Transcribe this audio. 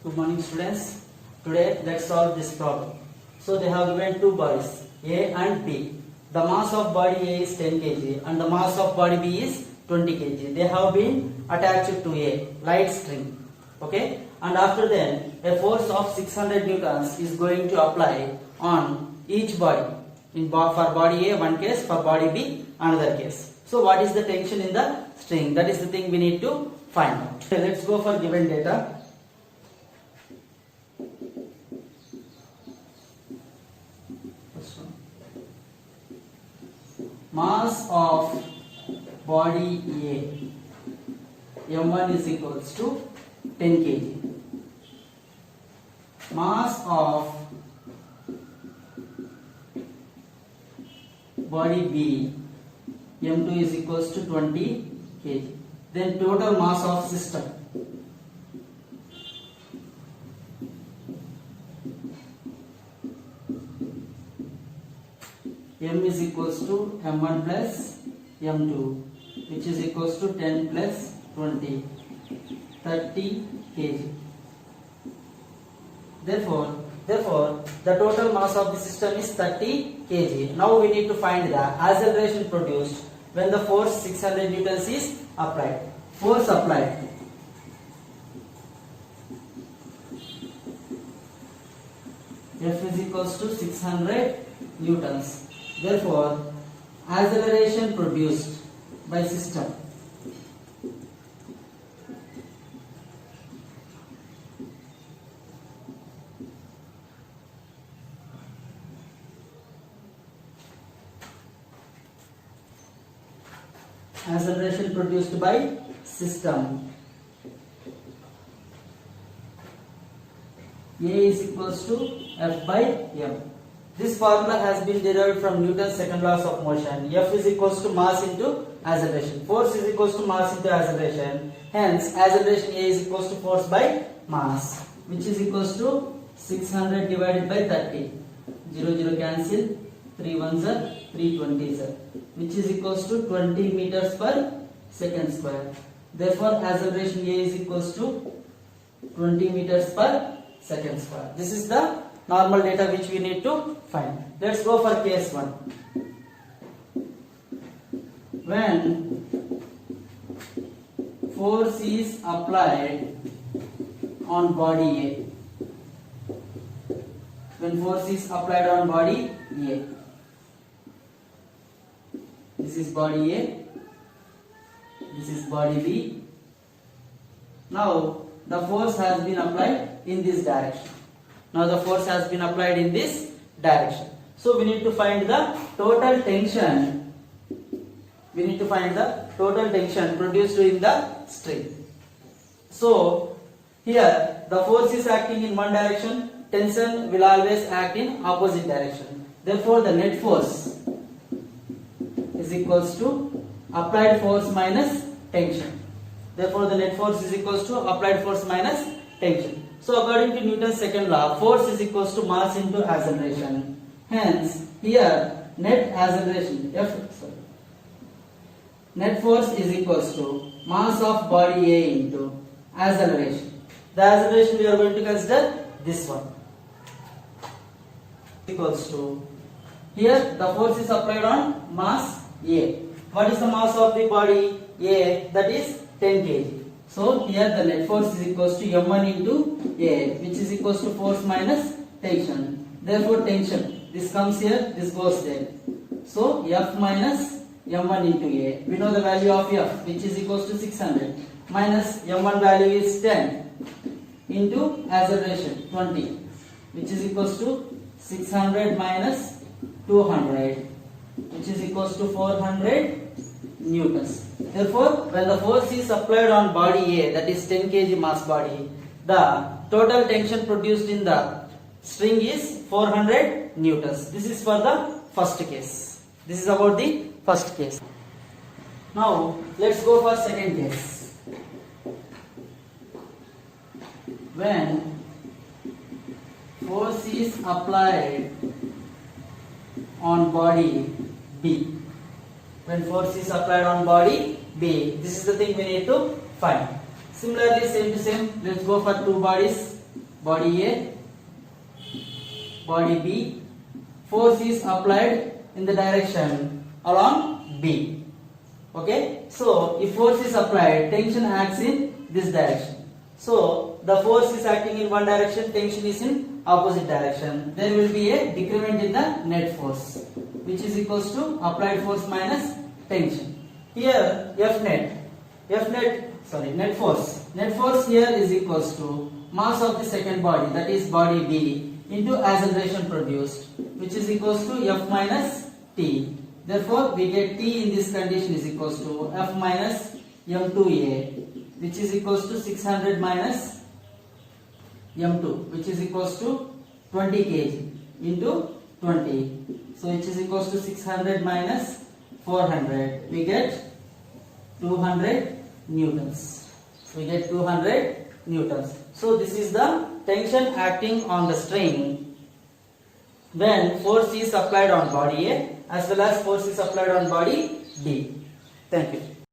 Good morning students. Today let's solve this problem. So they have given two bodies A and B. The mass of body A is 10 kg and the mass of body B is 20 kg. They have been attached to a light string. Okay, and after then a force of 600 newtons is going to apply on each body. For body A one case, for body B another case. So what is the tension in the string? That is the thing we need to find out. Okay, let's go for given data. Mass of body A, M1 is equals to 10 kg. Mass of body B, M2 is equals to 20 kg. Then total mass of system. M is equals to M1 plus M2, which is equals to 10 plus 20, 30 kg. Therefore, the total mass of the system is 30 kg. Now we need to find the acceleration produced when the force 600 newtons is applied. Force applied. F is equals to 600 newtons. Therefore, acceleration produced by system A is equals to F by M. This formula has been derived from Newton's second laws of motion. F is equals to mass into acceleration. Force is equals to mass into acceleration. Hence, acceleration A is equals to force by mass, which is equals to 600 divided by 30. 0, 0 cancel. 3 1s are 3 20s are, which is equals to 20 meters per second square. Therefore, acceleration A is equals to 20 meters per second square. This is the normal data which we need to find. Let's go for case 1. When force is applied on body A. When force is applied on body A. This is body A. This is body B. Now the force has been applied in this direction. Now the force has been applied in this direction. So we need to find the total tension. We need to find the total tension produced in the string. So here the force is acting in one direction. Tension will always act in opposite direction. Therefore the net force is equals to applied force minus tension. Therefore the net force is equals to applied force minus tension. So according to Newton's second law, force is equals to mass into acceleration. Hence, here net acceleration net force is equals to mass of body A into acceleration. The acceleration we are going to consider this one. Equals to, here the force is applied on mass A. What is the mass of the body A? That is 10 kg. So here the net force is equals to M1 into A, which is equals to force minus tension. Therefore tension, this comes here, this goes there. So F minus M1 into A. We know the value of F, which is equals to 600, minus M1 value is 10 into acceleration 20, which is equals to 600 minus 200, which is equals to 400 newtons. Therefore, when the force is applied on body A, that is 10 kg mass body, the total tension produced in the string is 400 newtons. This is for the first case. This is about the first case. Now, let's go for second case. When force is applied on body B. When force is applied on body B. This is the thing we need to find. Similarly, same to same, let's go for two bodies body A, body B. Force is applied in the direction along B. Okay, so if force is applied, tension acts in this direction. So the force is acting in one direction, tension is in opposite direction. There will be a decrement in the net force, which is equals to applied force minus tension. Here net force here is equals to mass of the second body, that is body B, into acceleration produced, which is equals to F minus T. Therefore, we get T in this condition is equals to F minus M2A, which is equals to 600 minus M2, which is equals to 20 kg into 20. So, which is equals to 600 minus 400. We get 200 newtons. We get 200 newtons. So, this is the tension acting on the string when force is applied on body A as well as force is applied on body B. Thank you.